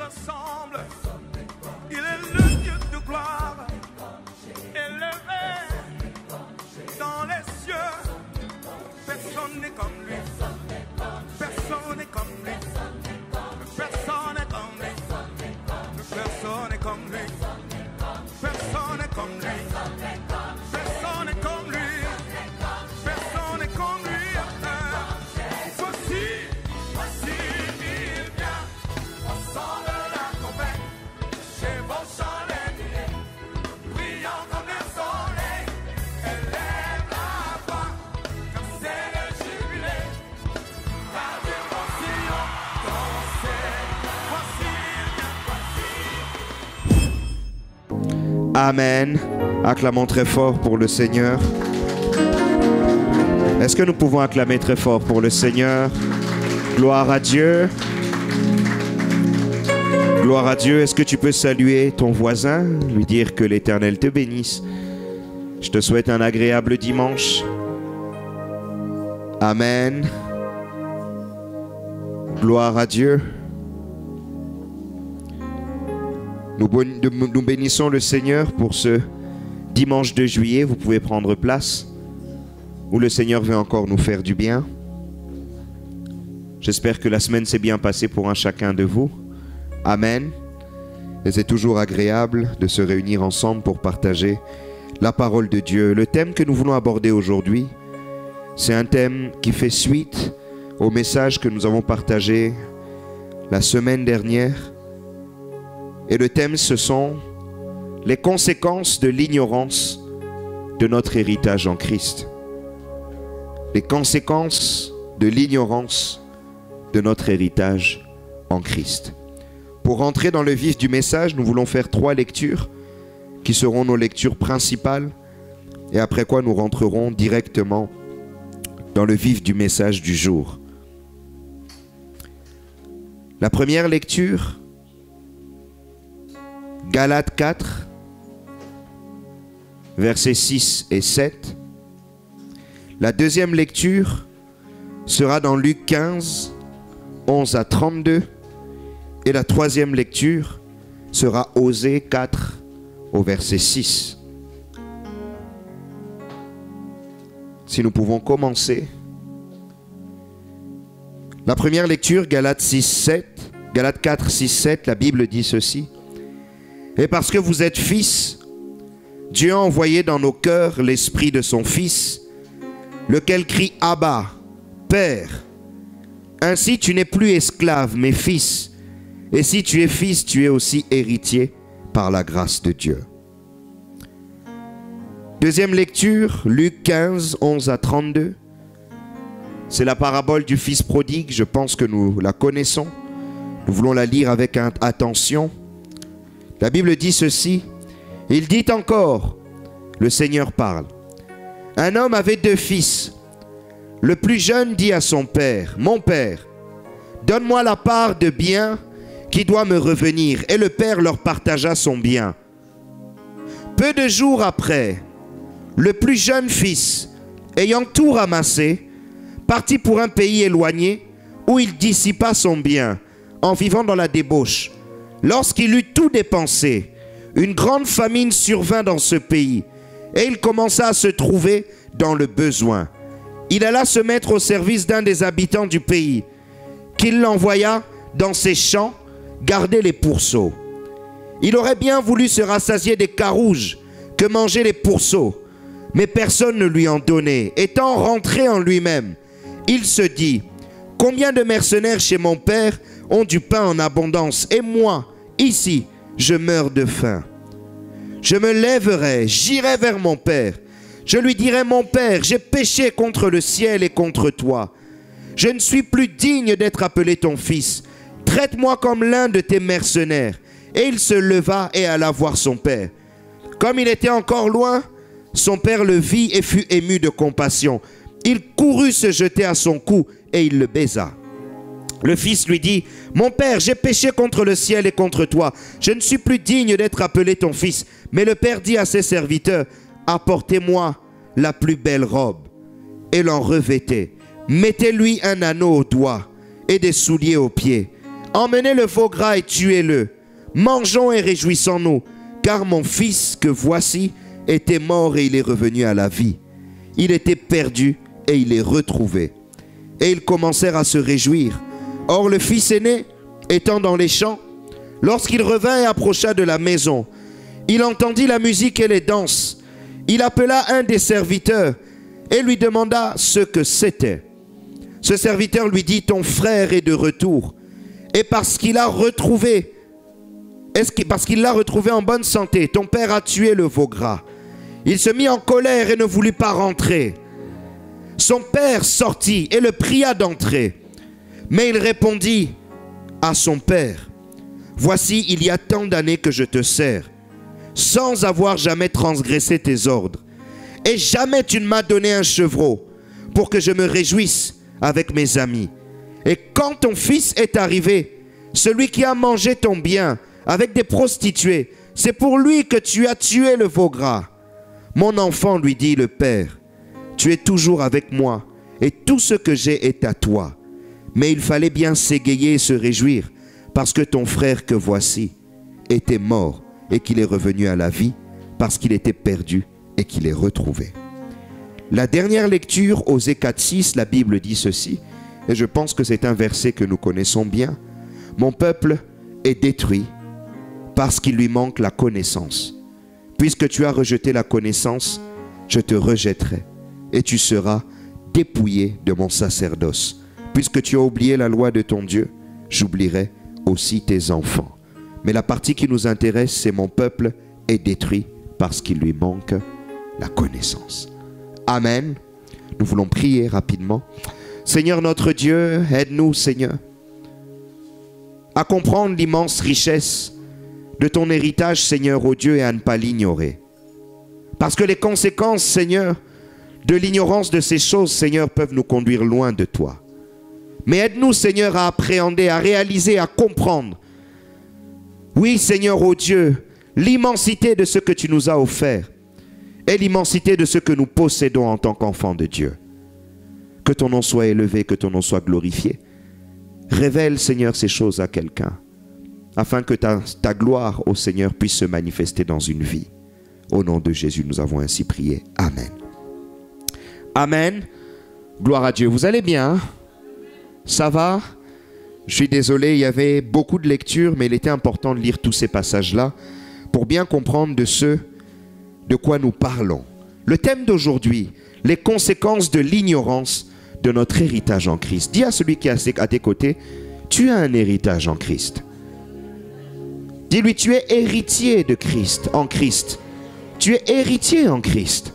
ressemble. Il est le Dieu de gloire, élevé dans les cieux. Personne n'est comme lui. Personne n'est comme lui. Personne n'est comme lui. Personne n'est comme lui. Personne n'est comme lui. Personne n'est comme lui. Personne n'est comme lui. Voici, il vient. On sent de la tempête. Chevauchant les nuées, brillant comme le soleil. Élève la voix, comme c'est le jubilé. Radio Sion, dansez. Voici, Amen. Acclamons très fort pour le Seigneur. Est-ce que nous pouvons acclamer très fort pour le Seigneur? Gloire à Dieu. Gloire à Dieu. Est-ce que tu peux saluer ton voisin, lui dire que l'Éternel te bénisse? Je te souhaite un agréable dimanche. Amen. Gloire à Dieu. Nous bénissons le Seigneur pour ce dimanche de juillet. Vous pouvez prendre place, où le Seigneur veut encore nous faire du bien. J'espère que la semaine s'est bien passée pour un chacun de vous. Amen. Et c'est toujours agréable de se réunir ensemble pour partager la parole de Dieu. Le thème que nous voulons aborder aujourd'hui, c'est un thème qui fait suite au message que nous avons partagé la semaine dernière. Et le thème, ce sont les conséquences de l'ignorance de notre héritage en Christ. Les conséquences de l'ignorance de notre héritage en Christ. Pour rentrer dans le vif du message, nous voulons faire 3 lectures qui seront nos lectures principales, et après quoi nous rentrerons directement dans le vif du message du jour. La première lecture, Galates 4, versets 6 et 7. La deuxième lecture sera dans Luc 15, 11 à 32. Et la troisième lecture sera Osée 4 au verset 6. Si nous pouvons commencer. La première lecture, Galates 4, 6, 7, la Bible dit ceci. Et parce que vous êtes fils, Dieu a envoyé dans nos cœurs l'esprit de son Fils, lequel crie Abba, Père. Ainsi tu n'es plus esclave, mais fils. Et si tu es fils, tu es aussi héritier par la grâce de Dieu. Deuxième lecture, Luc 15, 11 à 32. C'est la parabole du fils prodigue, je pense que nous la connaissons. Nous voulons la lire avec attention. La Bible dit ceci. Il dit encore, le Seigneur parle. Un homme avait 2 fils. Le plus jeune dit à son père, mon père, donne-moi la part de bien qui doit me revenir. Et le père leur partagea son bien. Peu de jours après, le plus jeune fils, ayant tout ramassé, partit pour un pays éloigné où il dissipa son bien en vivant dans la débauche. Lorsqu'il eut tout dépensé, une grande famine survint dans ce pays et il commença à se trouver dans le besoin. Il alla se mettre au service d'un des habitants du pays, qu'il l'envoya dans ses champs garder les pourceaux. Il aurait bien voulu se rassasier des carouges que mangeaient les pourceaux, mais personne ne lui en donnait. Étant rentré en lui-même, il se dit, combien de mercenaires chez mon père ont du pain en abondance, et moi, ici, je meurs de faim. Je me lèverai, j'irai vers mon père. Je lui dirai, mon père, j'ai péché contre le ciel et contre toi. Je ne suis plus digne d'être appelé ton fils. Traite-moi comme l'un de tes mercenaires. Et il se leva et alla voir son père. Comme il était encore loin, son père le vit et fut ému de compassion. Il courut se jeter à son cou et il le baisa. Le fils lui dit, mon père, j'ai péché contre le ciel et contre toi. Je ne suis plus digne d'être appelé ton fils. Mais le père dit à ses serviteurs, apportez-moi la plus belle robe et l'en revêtez. Mettez-lui un anneau au doigt et des souliers aux pieds. Emmenez le veau gras et tuez-le. Mangeons et réjouissons-nous, car mon fils que voici était mort et il est revenu à la vie. Il était perdu et il est retrouvé. Et ils commencèrent à se réjouir. Or le fils aîné, étant dans les champs, lorsqu'il revint et approcha de la maison, il entendit la musique et les danses. Il appela un des serviteurs et lui demanda ce que c'était. Ce serviteur lui dit, ton frère est de retour. Et parce qu'il l'a retrouvé en bonne santé, ton père a tué le veau gras. Il se mit en colère et ne voulut pas rentrer. Son père sortit et le pria d'entrer. Mais il répondit à son père, voici, il y a tant d'années que je te sers, sans avoir jamais transgressé tes ordres. Et jamais tu ne m'as donné un chevreau pour que je me réjouisse avec mes amis. Et quand ton fils est arrivé, celui qui a mangé ton bien avec des prostituées, c'est pour lui que tu as tué le veau gras. Mon enfant, lui dit le père, tu es toujours avec moi et tout ce que j'ai est à toi. Mais il fallait bien s'égayer et se réjouir parce que ton frère que voici était mort et qu'il est revenu à la vie, parce qu'il était perdu et qu'il est retrouvé. La dernière lecture, Osée 4:6, la Bible dit ceci, et je pense que c'est un verset que nous connaissons bien. Mon peuple est détruit parce qu'il lui manque la connaissance. Puisque tu as rejeté la connaissance, je te rejetterai et tu seras dépouillé de mon sacerdoce. Puisque tu as oublié la loi de ton Dieu, j'oublierai aussi tes enfants. Mais la partie qui nous intéresse, c'est mon peuple est détruit parce qu'il lui manque la connaissance. Amen. Nous voulons prier rapidement. Seigneur notre Dieu, aide-nous, Seigneur, à comprendre l'immense richesse de ton héritage, Seigneur, ô Dieu, et à ne pas l'ignorer. Parce que les conséquences, Seigneur, de l'ignorance de ces choses, Seigneur, peuvent nous conduire loin de toi. Mais aide-nous, Seigneur, à appréhender, à réaliser, à comprendre. Oui, Seigneur, ô Dieu, l'immensité de ce que tu nous as offert et l'immensité de ce que nous possédons en tant qu'enfants de Dieu. Que ton nom soit élevé, que ton nom soit glorifié. Révèle, Seigneur, ces choses à quelqu'un, afin que ta gloire, ô Seigneur, puisse se manifester dans une vie. Au nom de Jésus, nous avons ainsi prié. Amen. Amen. Gloire à Dieu. Vous allez bien? Ça va? Je suis désolé, il y avait beaucoup de lectures, mais il était important de lire tous ces passages-là pour bien comprendre de ce de quoi nous parlons. Le thème d'aujourd'hui, les conséquences de l'ignorance de notre héritage en Christ. Dis à celui qui est à tes côtés, tu as un héritage en Christ. Dis-lui, tu es héritier de Christ, en Christ. Tu es héritier en Christ.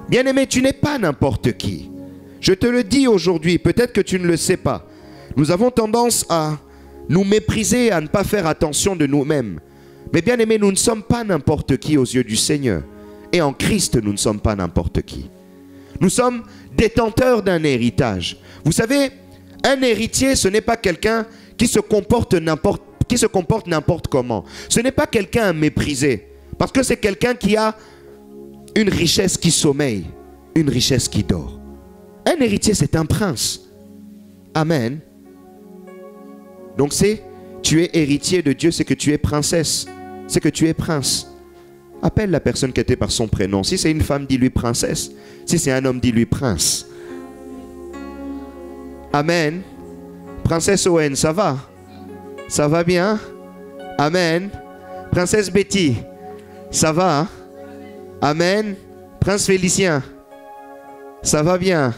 Bien-aimé, tu n'es pas n'importe qui. Je te le dis aujourd'hui, peut-être que tu ne le sais pas. Nous avons tendance à nous mépriser, à ne pas faire attention de nous-mêmes. Mais bien aimé, nous ne sommes pas n'importe qui aux yeux du Seigneur. Et en Christ, nous ne sommes pas n'importe qui. Nous sommes détenteurs d'un héritage. Vous savez, un héritier, ce n'est pas quelqu'un qui se comporte n'importe comment. Ce n'est pas quelqu'un à mépriser. Parce que c'est quelqu'un qui a une richesse qui sommeille, une richesse qui dort. Un héritier, c'est un prince. Amen. Donc tu es héritier de Dieu, c'est que tu es princesse. C'est que tu es prince. Appelle la personne qui était par son prénom. Si c'est une femme, dis-lui princesse. Si c'est un homme, dis-lui prince. Amen. Princesse Owen, ça va? Ça va bien? Amen. Princesse Betty, ça va? Hein? Amen. Prince Félicien, ça va bien?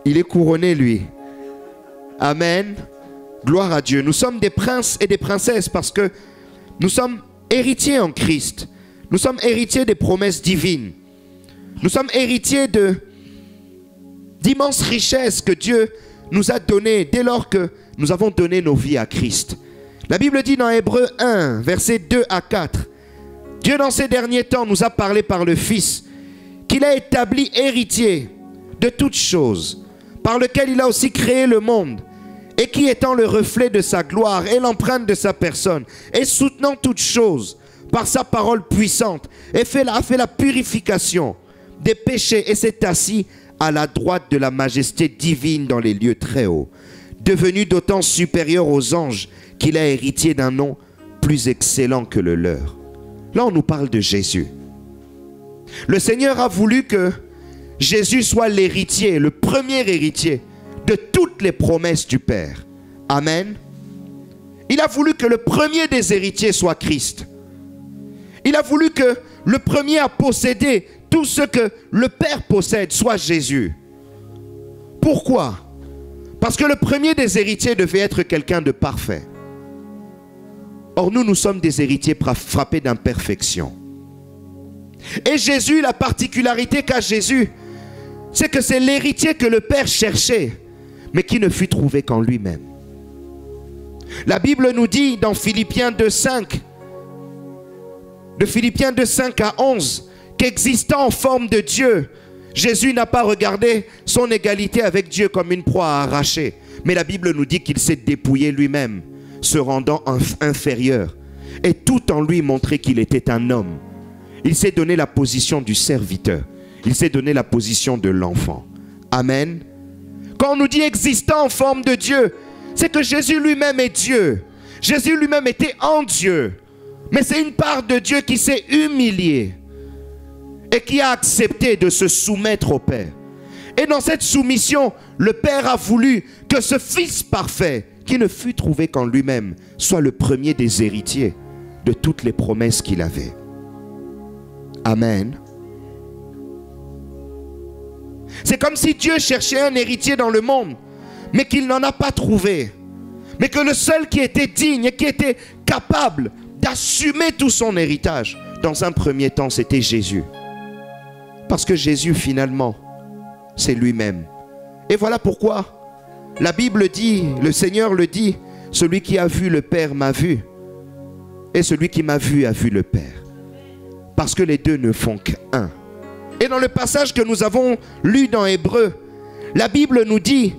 Il est couronné, lui. Amen. Gloire à Dieu. Nous sommes des princes et des princesses parce que nous sommes héritiers en Christ. Nous sommes héritiers des promesses divines. Nous sommes héritiers d'immenses richesses que Dieu nous a données dès lors que nous avons donné nos vies à Christ. La Bible dit dans Hébreux 1, versets 2 à 4, Dieu dans ces derniers temps nous a parlé par le Fils, qu'il a établi héritier de toutes choses, par lequel il a aussi créé le monde, et qui étant le reflet de sa gloire et l'empreinte de sa personne, et soutenant toutes choses par sa parole puissante, et a fait la purification des péchés, et s'est assis à la droite de la majesté divine dans les lieux très hauts. devenu d'autant supérieur aux anges qu'il a hérité d'un nom plus excellent que le leur. Là, on nous parle de Jésus. Le Seigneur a voulu que Jésus soit l'héritier, le premier héritier de toutes les promesses du Père. Amen. Il a voulu que le premier des héritiers soit Christ. Il a voulu que le premier à posséder tout ce que le Père possède soit Jésus. Pourquoi? Parce que le premier des héritiers devait être quelqu'un de parfait. Or nous sommes des héritiers frappés d'imperfection. Et Jésus, la particularité qu'a Jésus, c'est que c'est l'héritier que le Père cherchait, mais qui ne fut trouvé qu'en lui-même. La Bible nous dit dans Philippiens 2:5, de Philippiens 2:5 à 11, qu'existant en forme de Dieu, Jésus n'a pas regardé son égalité avec Dieu comme une proie à arracher. Mais la Bible nous dit qu'il s'est dépouillé lui-même, se rendant inférieur. Et tout en lui montrer qu'il était un homme. Il s'est donné la position du serviteur. Il s'est donné la position de l'enfant. Amen. Quand on nous dit existant en forme de Dieu, c'est que Jésus lui-même est Dieu. Jésus lui-même était en Dieu. Mais c'est une part de Dieu qui s'est humiliée et qui a accepté de se soumettre au Père. Et dans cette soumission, le Père a voulu que ce Fils parfait, qui ne fut trouvé qu'en lui-même, soit le premier des héritiers de toutes les promesses qu'il avait. Amen. C'est comme si Dieu cherchait un héritier dans le monde, mais qu'il n'en a pas trouvé. Mais que le seul qui était digne et qui était capable d'assumer tout son héritage, dans un premier temps, c'était Jésus. Parce que Jésus, finalement, c'est lui-même. Et voilà pourquoi la Bible dit, le Seigneur le dit, celui qui a vu le Père m'a vu, et celui qui m'a vu a vu le Père. Parce que les deux ne font qu'un. Et dans le passage que nous avons lu dans Hébreux, la Bible nous dit,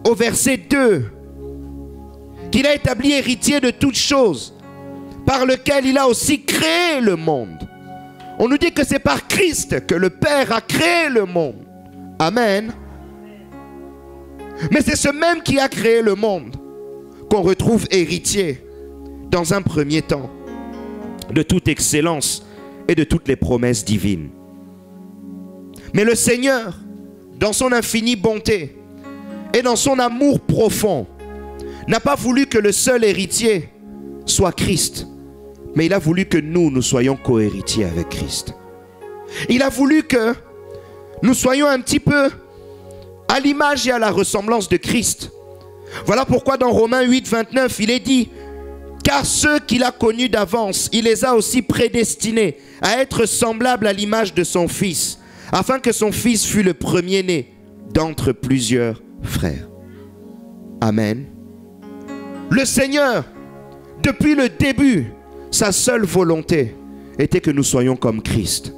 au verset 2, qu'il a établi héritier de toutes choses, par lequel il a aussi créé le monde. On nous dit que c'est par Christ que le Père a créé le monde. Amen. Mais c'est ce même qui a créé le monde qu'on retrouve héritier dans un premier temps de toute excellence et de toutes les promesses divines. Mais le Seigneur, dans son infinie bonté et dans son amour profond, n'a pas voulu que le seul héritier soit Christ, mais il a voulu que nous soyons co-héritiers avec Christ. Il a voulu que nous soyons un petit peu à l'image et à la ressemblance de Christ. Voilà pourquoi dans Romains 8, 29, il est dit, car ceux qu'il a connus d'avance, il les a aussi prédestinés à être semblables à l'image de son Fils, afin que son Fils fût le premier-né d'entre plusieurs frères. Amen. Le Seigneur, depuis le début, sa seule volonté était que nous soyons comme Christ,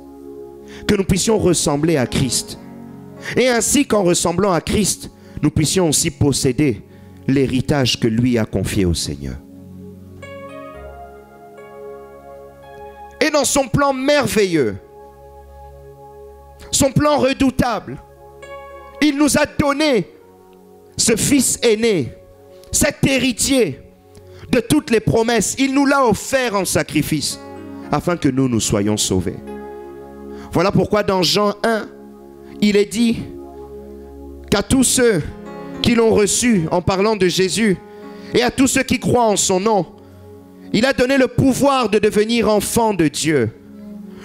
que nous puissions ressembler à Christ. Et ainsi qu'en ressemblant à Christ, nous puissions aussi posséder l'héritage que lui a confié au Seigneur. Et dans son plan merveilleux, son plan redoutable, il nous a donné ce Fils aîné, cet héritier de toutes les promesses. Il nous l'a offert en sacrifice afin que nous soyons sauvés. Voilà pourquoi dans Jean 1, il est dit qu'à tous ceux qui l'ont reçu en parlant de Jésus et à tous ceux qui croient en son nom, il a donné le pouvoir de devenir enfants de Dieu,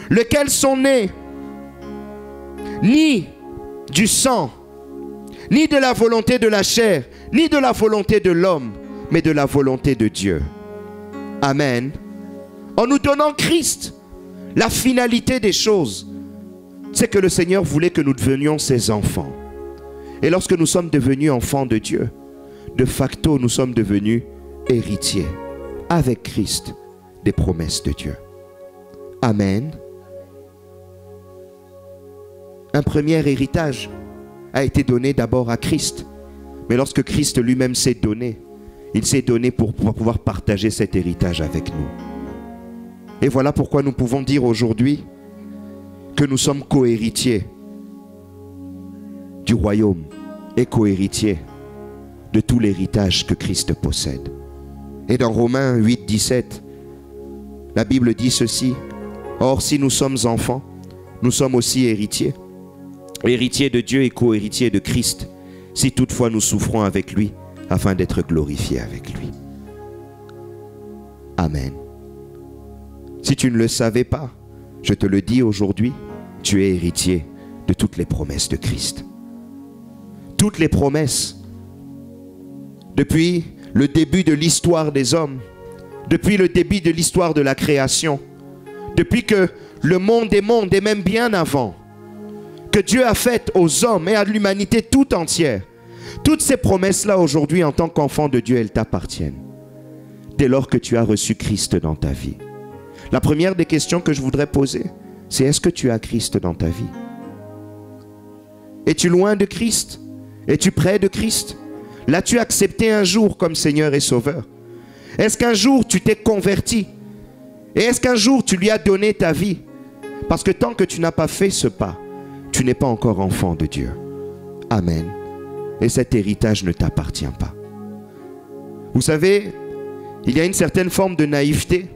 lesquels sont nés ni du sang, ni de la volonté de la chair, ni de la volonté de l'homme, mais de la volonté de Dieu. Amen. En nous donnant Christ, la finalité des choses, c'est que le Seigneur voulait que nous devenions ses enfants. Et lorsque nous sommes devenus enfants de Dieu, de facto, nous sommes devenus héritiers avec Christ des promesses de Dieu. Amen. Un premier héritage a été donné d'abord à Christ. Mais lorsque Christ lui-même s'est donné, il s'est donné pour pouvoir partager cet héritage avec nous. Et voilà pourquoi nous pouvons dire aujourd'hui que nous sommes co-héritiers du royaume et co-héritiers de tout l'héritage que Christ possède. Et dans Romains 8, 17, la Bible dit ceci: or, si nous sommes enfants, nous sommes aussi héritiers. Héritiers de Dieu et co-héritiers de Christ, si toutefois nous souffrons avec lui, afin d'être glorifiés avec lui. Amen. Si tu ne le savais pas, je te le dis aujourd'hui, tu es héritier de toutes les promesses de Christ. Toutes les promesses. Depuis le début de l'histoire des hommes, depuis le début de l'histoire de la création, depuis que le monde des mondes, et même bien avant, que Dieu a fait aux hommes et à l'humanité tout entière, toutes ces promesses-là aujourd'hui en tant qu'enfant de Dieu, elles t'appartiennent. Dès lors que tu as reçu Christ dans ta vie. La première des questions que je voudrais poser, c'est: est-ce que tu as Christ dans ta vie? Es-tu loin de Christ? Es-tu près de Christ? L'as-tu accepté un jour comme Seigneur et Sauveur? Est-ce qu'un jour tu t'es converti? Et est-ce qu'un jour tu lui as donné ta vie? Parce que tant que tu n'as pas fait ce pas, tu n'es pas encore enfant de Dieu. Amen. Et cet héritage ne t'appartient pas. Vous savez, il y a une certaine forme de naïveté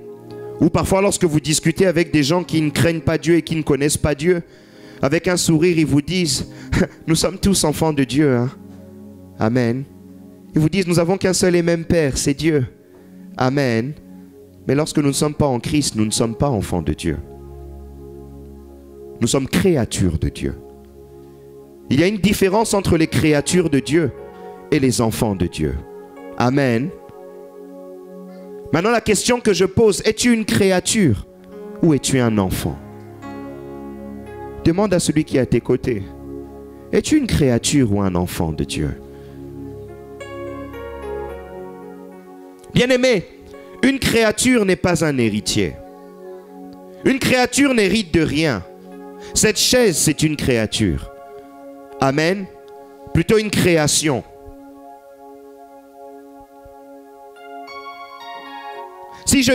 où parfois lorsque vous discutez avec des gens qui ne craignent pas Dieu et qui ne connaissent pas Dieu, avec un sourire, ils vous disent: nous sommes tous enfants de Dieu. Hein? Amen. Ils vous disent: nous n'avons qu'un seul et même Père, c'est Dieu. Amen. Mais lorsque nous ne sommes pas en Christ, nous ne sommes pas enfants de Dieu. Nous sommes créatures de Dieu. Il y a une différence entre les créatures de Dieu et les enfants de Dieu. Amen. Maintenant, la question que je pose: es-tu une créature ou es-tu un enfant? Demande à celui qui est à tes côtés: es-tu une créature ou un enfant de Dieu? Bien-aimé, une créature n'est pas un héritier. Une créature n'hérite de rien. Cette chaise, c'est une créature. Amen. Plutôt une création. Si je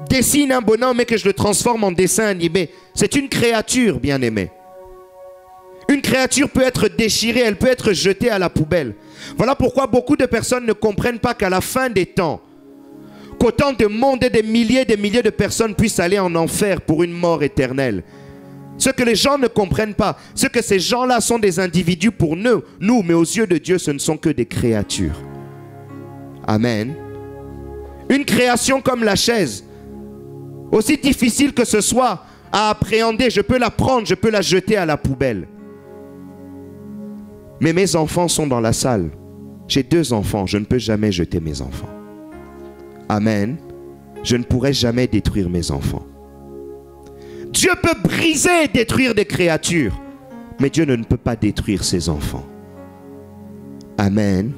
dessine un bonhomme et que je le transforme en dessin animé, c'est une créature, bien-aimé. Une créature peut être déchirée, elle peut être jetée à la poubelle. Voilà pourquoi beaucoup de personnes ne comprennent pas qu'à la fin des temps, qu'autant de monde et des milliers de personnes puissent aller en enfer pour une mort éternelle. Ce que les gens ne comprennent pas, ce que ces gens-là sont des individus pour nous, mais aux yeux de Dieu, ce ne sont que des créatures. Amen. Une création comme la chaise, aussi difficile que ce soit à appréhender, je peux la prendre, je peux la jeter à la poubelle. Mais mes enfants sont dans la salle. J'ai 2 enfants, je ne peux jamais jeter mes enfants. Amen. Je ne pourrai jamais détruire mes enfants. Dieu peut briser et détruire des créatures, mais Dieu ne peut pas détruire ses enfants. Amen.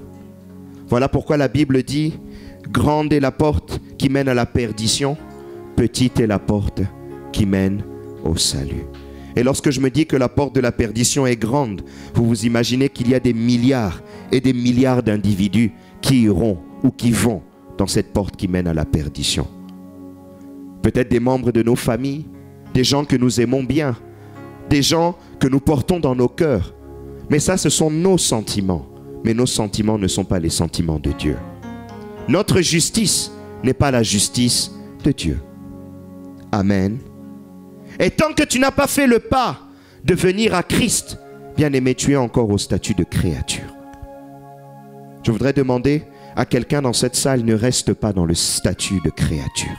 Voilà pourquoi la Bible dit: grande est la porte qui mène à la perdition, petite est la porte qui mène au salut. Et lorsque je me dis que la porte de la perdition est grande, vous vous imaginez qu'il y a des milliards et des milliards d'individus qui iront ou qui vont dans cette porte qui mène à la perdition. Peut-être des membres de nos familles, des gens que nous aimons bien, des gens que nous portons dans nos cœurs. Mais ça, ce sont nos sentiments. Mais nos sentiments ne sont pas les sentiments de Dieu. Notre justice n'est pas la justice de Dieu. Amen. Et tant que tu n'as pas fait le pas de venir à Christ, bien-aimé, tu es encore au statut de créature. Je voudrais demander à quelqu'un dans cette salle: ne reste pas dans le statut de créature.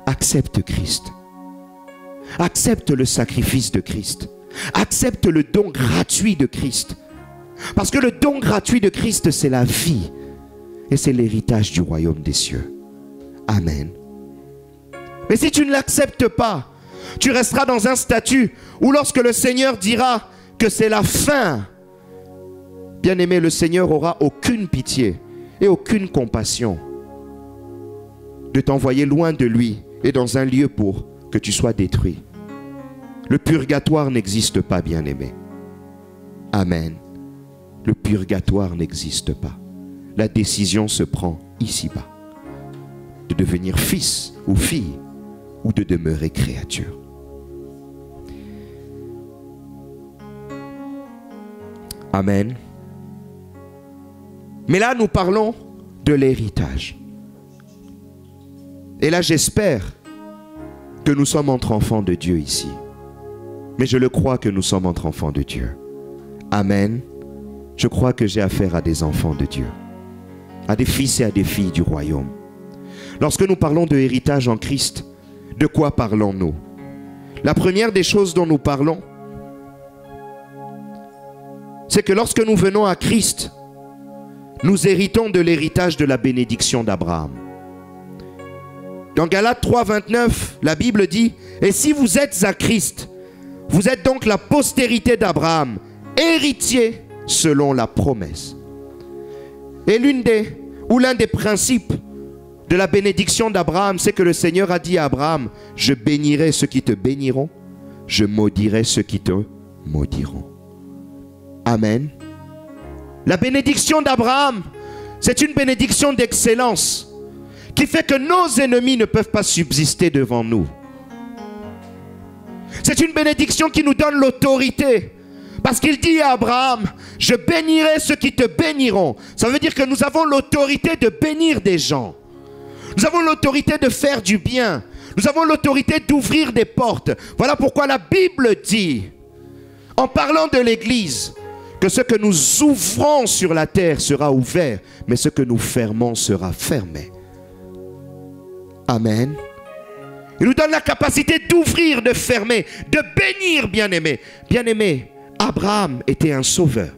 Accepte Christ. Accepte le sacrifice de Christ. Accepte le don gratuit de Christ. Parce que le don gratuit de Christ, c'est la vie. Et c'est l'héritage du royaume des cieux. Amen. Mais si tu ne l'acceptes pas, tu resteras dans un statut où lorsque le Seigneur dira que c'est la fin, bien-aimé, le Seigneur aura aucune pitié et aucune compassion de t'envoyer loin de lui et dans un lieu pour que tu sois détruit. Le purgatoire n'existe pas, bien-aimé. Amen. Le purgatoire n'existe pas. La décision se prend ici-bas. De devenir fils ou fille ou de demeurer créature. Amen. Mais là, nous parlons de l'héritage. Et là, j'espère que nous sommes entre enfants de Dieu ici. Mais je le crois que nous sommes entre enfants de Dieu. Amen. Je crois que j'ai affaire à des enfants de Dieu, à des fils et à des filles du royaume. Lorsque nous parlons de héritage en Christ, de quoi parlons-nous? La première des choses dont nous parlons, c'est que lorsque nous venons à Christ, nous héritons de l'héritage de la bénédiction d'Abraham. Dans Galates 3, 29, la Bible dit « Et si vous êtes à Christ, vous êtes donc la postérité d'Abraham, héritier selon la promesse. » Et l'un des principes de la bénédiction d'Abraham, c'est que le Seigneur a dit à Abraham, « Je bénirai ceux qui te béniront, je maudirai ceux qui te maudiront. » Amen. La bénédiction d'Abraham, c'est une bénédiction d'excellence qui fait que nos ennemis ne peuvent pas subsister devant nous. C'est une bénédiction qui nous donne l'autorité. Parce qu'il dit à Abraham, je bénirai ceux qui te béniront. Ça veut dire que nous avons l'autorité de bénir des gens. Nous avons l'autorité de faire du bien. Nous avons l'autorité d'ouvrir des portes. Voilà pourquoi la Bible dit, en parlant de l'Église, que ce que nous ouvrons sur la terre sera ouvert, mais ce que nous fermons sera fermé. Amen. Il nous donne la capacité d'ouvrir, de fermer, de bénir, bien-aimés. Bien-aimés, Abraham était un sauveur.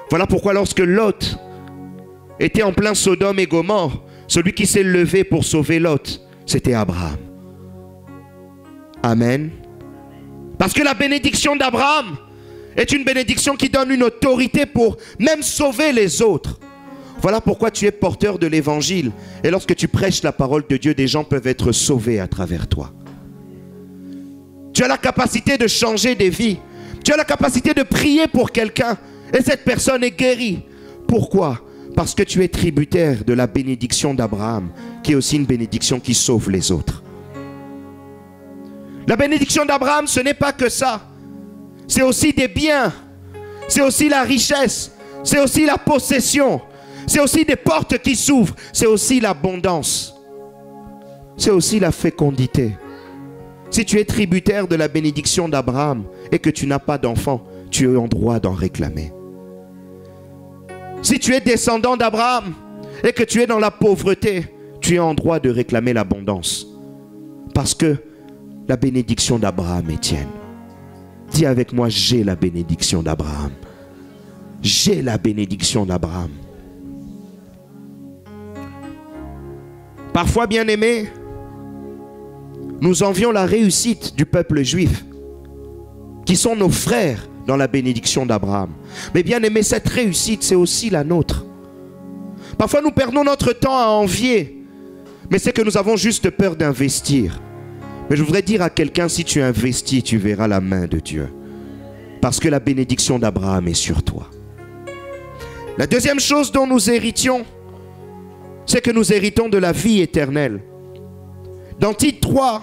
Voilà pourquoi lorsque Lot était en plein Sodome et Gomorrhe, celui qui s'est levé pour sauver Lot, c'était Abraham. Amen. Parce que la bénédiction d'Abraham est une bénédiction qui donne une autorité pour même sauver les autres. Voilà pourquoi tu es porteur de l'évangile. Et lorsque tu prêches la parole de Dieu, des gens peuvent être sauvés à travers toi. Tu as la capacité de changer des vies. Tu as la capacité de prier pour quelqu'un. Et cette personne est guérie. Pourquoi? Parce que tu es tributaire de la bénédiction d'Abraham, qui est aussi une bénédiction qui sauve les autres. La bénédiction d'Abraham, ce n'est pas que ça. C'est aussi des biens. C'est aussi la richesse. C'est aussi la possession. C'est aussi des portes qui s'ouvrent. C'est aussi l'abondance. C'est aussi la fécondité. Si tu es tributaire de la bénédiction d'Abraham et que tu n'as pas d'enfant, tu es en droit d'en réclamer. Si tu es descendant d'Abraham et que tu es dans la pauvreté, tu es en droit de réclamer l'abondance. Parce que la bénédiction d'Abraham est tienne. Dis avec moi, j'ai la bénédiction d'Abraham. J'ai la bénédiction d'Abraham. Parfois, bien-aimés, nous envions la réussite du peuple juif, qui sont nos frères dans la bénédiction d'Abraham. Mais bien-aimés, cette réussite, c'est aussi la nôtre. Parfois, nous perdons notre temps à envier, mais c'est que nous avons juste peur d'investir. Mais je voudrais dire à quelqu'un, si tu investis, tu verras la main de Dieu. Parce que la bénédiction d'Abraham est sur toi. La deuxième chose dont nous héritions, c'est que nous héritons de la vie éternelle. Dans Tite 3,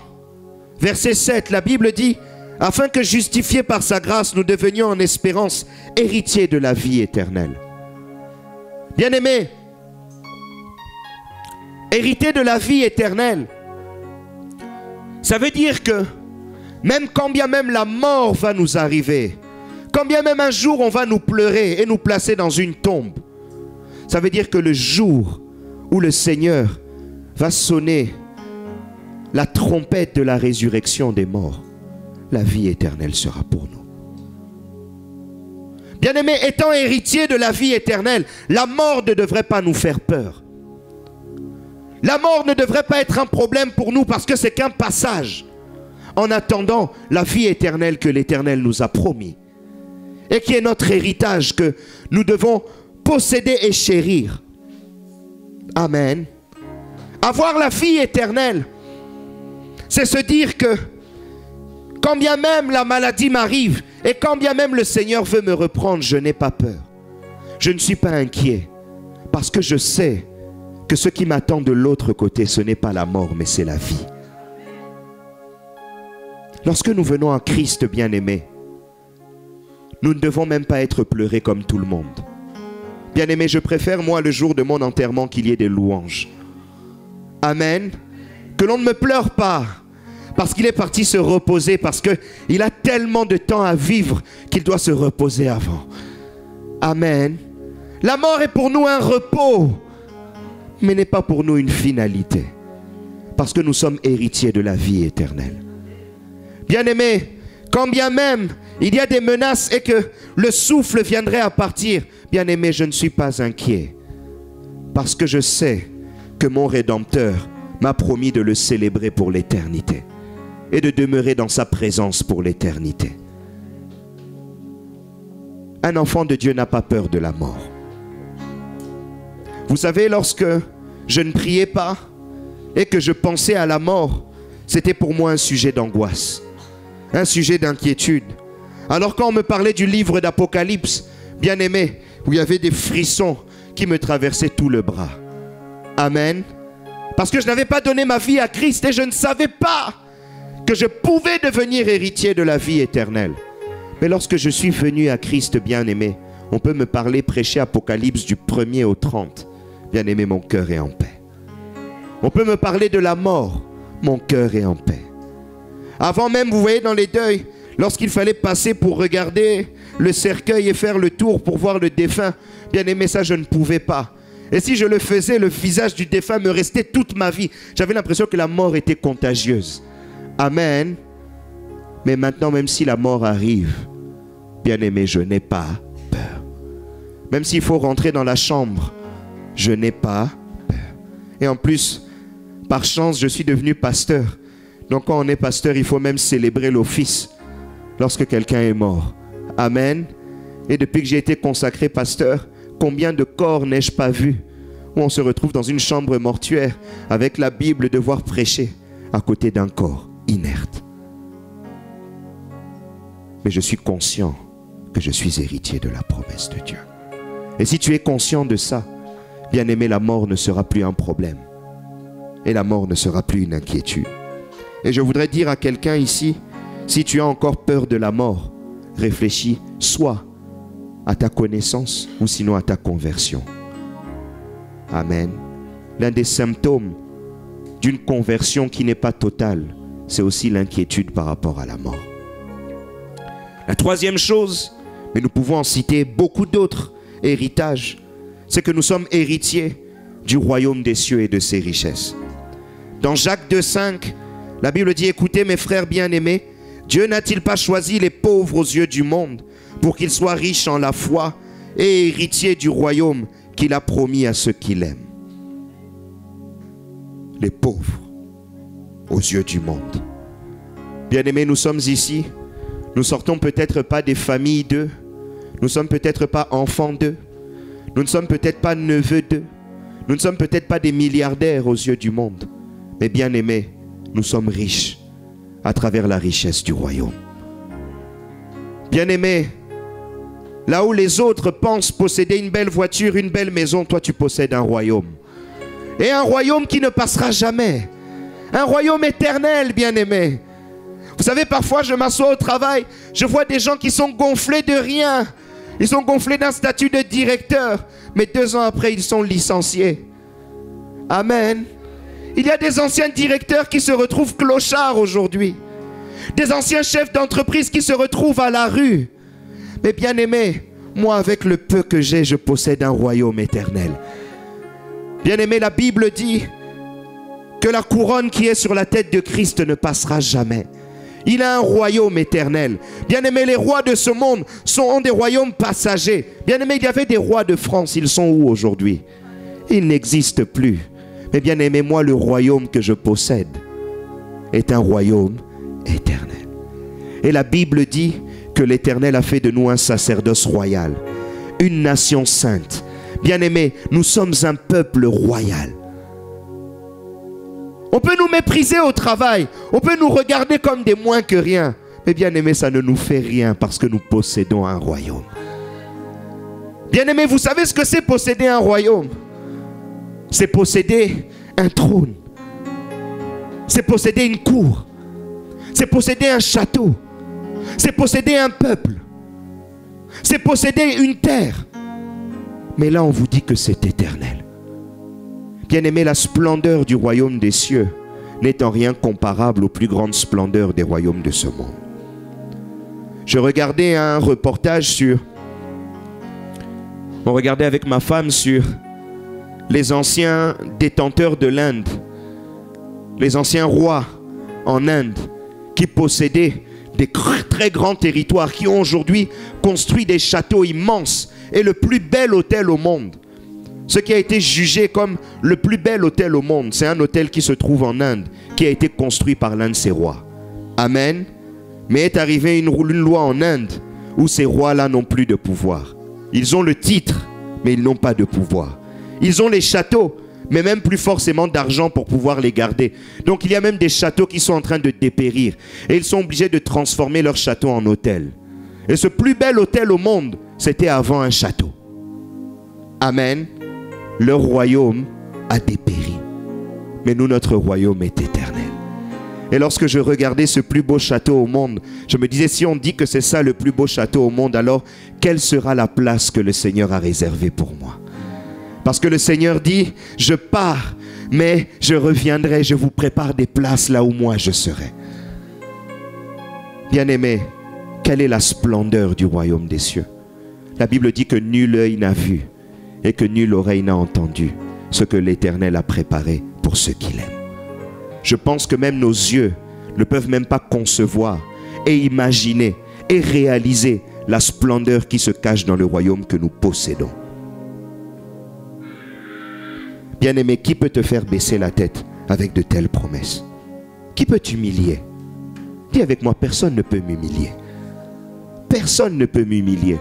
verset 7, la Bible dit « Afin que justifiés par sa grâce, nous devenions en espérance héritiers de la vie éternelle. » Bien-aimés, hériter de la vie éternelle, ça veut dire que même quand bien même la mort va nous arriver, quand bien même un jour on va nous pleurer et nous placer dans une tombe, ça veut dire que le jour où le Seigneur va sonner la trompette de la résurrection des morts, la vie éternelle sera pour nous. Bien-aimés, étant héritiers de la vie éternelle, la mort ne devrait pas nous faire peur. La mort ne devrait pas être un problème pour nous parce que c'est qu'un passage en attendant la vie éternelle que l'Éternel nous a promis et qui est notre héritage que nous devons posséder et chérir. Amen. Avoir la vie éternelle, c'est se dire que quand bien même la maladie m'arrive et quand bien même le Seigneur veut me reprendre, je n'ai pas peur. Je ne suis pas inquiet parce que je sais que ce qui m'attend de l'autre côté, ce n'est pas la mort, mais c'est la vie. Lorsque nous venons à Christ, bien-aimé, nous ne devons même pas être pleurés comme tout le monde. Bien-aimé, je préfère, moi, le jour de mon enterrement, qu'il y ait des louanges. Amen. Que l'on ne me pleure pas, parce qu'il est parti se reposer, parce qu'il a tellement de temps à vivre qu'il doit se reposer avant. Amen. La mort est pour nous un repos, mais n'est pas pour nous une finalité, parce que nous sommes héritiers de la vie éternelle. Bien-aimé, quand bien même il y a des menaces et que le souffle viendrait à partir, bien-aimé, je ne suis pas inquiet, parce que je sais que mon Rédempteur m'a promis de le célébrer pour l'éternité et de demeurer dans sa présence pour l'éternité. Un enfant de Dieu n'a pas peur de la mort. Vous savez, lorsque je ne priais pas et que je pensais à la mort, c'était pour moi un sujet d'angoisse, un sujet d'inquiétude. Alors quand on me parlait du livre d'Apocalypse, bien-aimé, où il y avait des frissons qui me traversaient tout le bras. Amen. Parce que je n'avais pas donné ma vie à Christ et je ne savais pas que je pouvais devenir héritier de la vie éternelle. Mais lorsque je suis venu à Christ, bien-aimé, on peut me parler, prêcher Apocalypse du 1er au 30. Bien-aimé, mon cœur est en paix. On peut me parler de la mort, mon cœur est en paix. Avant même, vous voyez, dans les deuils, lorsqu'il fallait passer pour regarder le cercueil et faire le tour pour voir le défunt, bien-aimé, ça je ne pouvais pas. Et si je le faisais, le visage du défunt me restait toute ma vie. J'avais l'impression que la mort était contagieuse. Amen. Mais maintenant, même si la mort arrive, bien-aimé, je n'ai pas peur. Même s'il faut rentrer dans la chambre, je n'ai pas peur. Et en plus, par chance, je suis devenu pasteur. Donc quand on est pasteur, il faut même célébrer l'office lorsque quelqu'un est mort. Amen. Et depuis que j'ai été consacré pasteur, combien de corps n'ai-je pas vu où on se retrouve dans une chambre mortuaire avec la Bible devoir prêcher à côté d'un corps inerte. Mais je suis conscient que je suis héritier de la promesse de Dieu. Et si tu es conscient de ça, bien-aimé, la mort ne sera plus un problème. Et la mort ne sera plus une inquiétude. Et je voudrais dire à quelqu'un ici, si tu as encore peur de la mort, réfléchis soit à ta connaissance ou sinon à ta conversion. Amen. L'un des symptômes d'une conversion qui n'est pas totale, c'est aussi l'inquiétude par rapport à la mort. La troisième chose, mais nous pouvons en citer beaucoup d'autres héritages, c'est que nous sommes héritiers du royaume des cieux et de ses richesses. Dans Jacques 2,5, la Bible dit, écoutez mes frères bien-aimés, Dieu n'a-t-il pas choisi les pauvres aux yeux du monde pour qu'ils soient riches en la foi et héritiers du royaume qu'il a promis à ceux qui l'aiment? Les pauvres aux yeux du monde. Bien-aimés, nous sommes ici, nous sortons peut-être pas des familles d'eux, nous ne sommes peut-être pas enfants d'eux, nous ne sommes peut-être pas neveux d'eux, nous ne sommes peut-être pas des milliardaires aux yeux du monde, mais bien-aimés, nous sommes riches à travers la richesse du royaume. Bien-aimés, là où les autres pensent posséder une belle voiture, une belle maison, toi tu possèdes un royaume. Et un royaume qui ne passera jamais. Un royaume éternel, bien-aimés. Vous savez, parfois je m'assois au travail, je vois des gens qui sont gonflés de rien. Ils sont gonflés d'un statut de directeur, mais 2 ans après, ils sont licenciés. Amen. Il y a des anciens directeurs qui se retrouvent clochards aujourd'hui. Des anciens chefs d'entreprise qui se retrouvent à la rue. Mais bien aimé, moi avec le peu que j'ai, je possède un royaume éternel. Bien aimé, la Bible dit que la couronne qui est sur la tête de Christ ne passera jamais. Il a un royaume éternel. Bien aimé, les rois de ce monde ont des royaumes passagers. Bien aimé, il y avait des rois de France, ils sont où aujourd'hui? Ils n'existent plus. Mais bien aimé, moi, le royaume que je possède est un royaume éternel. Et la Bible dit que l'Éternel a fait de nous un sacerdoce royal, une nation sainte. Bien aimé, nous sommes un peuple royal. On peut nous mépriser au travail, on peut nous regarder comme des moins que rien. Mais bien aimé, ça ne nous fait rien parce que nous possédons un royaume. Bien aimé, vous savez ce que c'est posséder un royaume? C'est posséder un trône. C'est posséder une cour. C'est posséder un château. C'est posséder un peuple. C'est posséder une terre. Mais là, on vous dit que c'est éternel. Bien-aimé, la splendeur du royaume des cieux n'est en rien comparable aux plus grandes splendeurs des royaumes de ce monde. Je regardais un reportage on regardait avec ma femme sur les anciens détenteurs de l'Inde, les anciens rois en Inde qui possédaient des très grands territoires, qui ont aujourd'hui construit des châteaux immenses et le plus bel hôtel au monde. Ce qui a été jugé comme le plus bel hôtel au monde, c'est un hôtel qui se trouve en Inde, qui a été construit par l'un de ces rois. Amen. Mais est arrivée une loi en Inde où ces rois-là n'ont plus de pouvoir. Ils ont le titre, mais ils n'ont pas de pouvoir. Ils ont les châteaux, mais même plus forcément d'argent pour pouvoir les garder. Donc il y a même des châteaux qui sont en train de dépérir. Et ils sont obligés de transformer leur château en hôtel. Et ce plus bel hôtel au monde, c'était avant un château. Amen. Leur royaume a dépéri. Mais nous, notre royaume est éternel. Et lorsque je regardais ce plus beau château au monde, je me disais, si on dit que c'est ça le plus beau château au monde, alors quelle sera la place que le Seigneur a réservée pour moi? Parce que le Seigneur dit, je pars, mais je reviendrai, je vous prépare des places là où moi je serai. Bien-aimés, quelle est la splendeur du royaume des cieux? La Bible dit que nul œil n'a vu et que nulle oreille n'a entendu ce que l'Éternel a préparé pour ceux qui l'aiment. Je pense que même nos yeux ne peuvent même pas concevoir et imaginer et réaliser la splendeur qui se cache dans le royaume que nous possédons. Bien-aimé, qui peut te faire baisser la tête avec de telles promesses? Qui peut t'humilier? Dis avec moi, personne ne peut m'humilier. Personne ne peut m'humilier.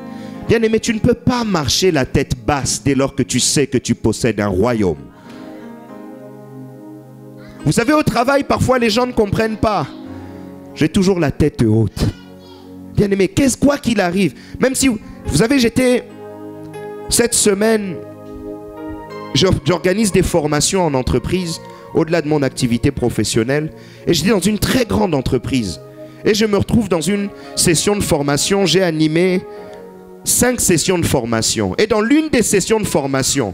Bien-aimé, tu ne peux pas marcher la tête basse dès lors que tu sais que tu possèdes un royaume. Vous savez, au travail, parfois les gens ne comprennent pas. J'ai toujours la tête haute. Bien-aimé, quoi qu'il arrive, même si, vous savez, cette semaine, j'organise des formations en entreprise, au-delà de mon activité professionnelle, et j'étais dans une très grande entreprise. Et je me retrouve dans une session de formation, j'ai animé 5 sessions de formation. Et dans l'une des sessions de formation,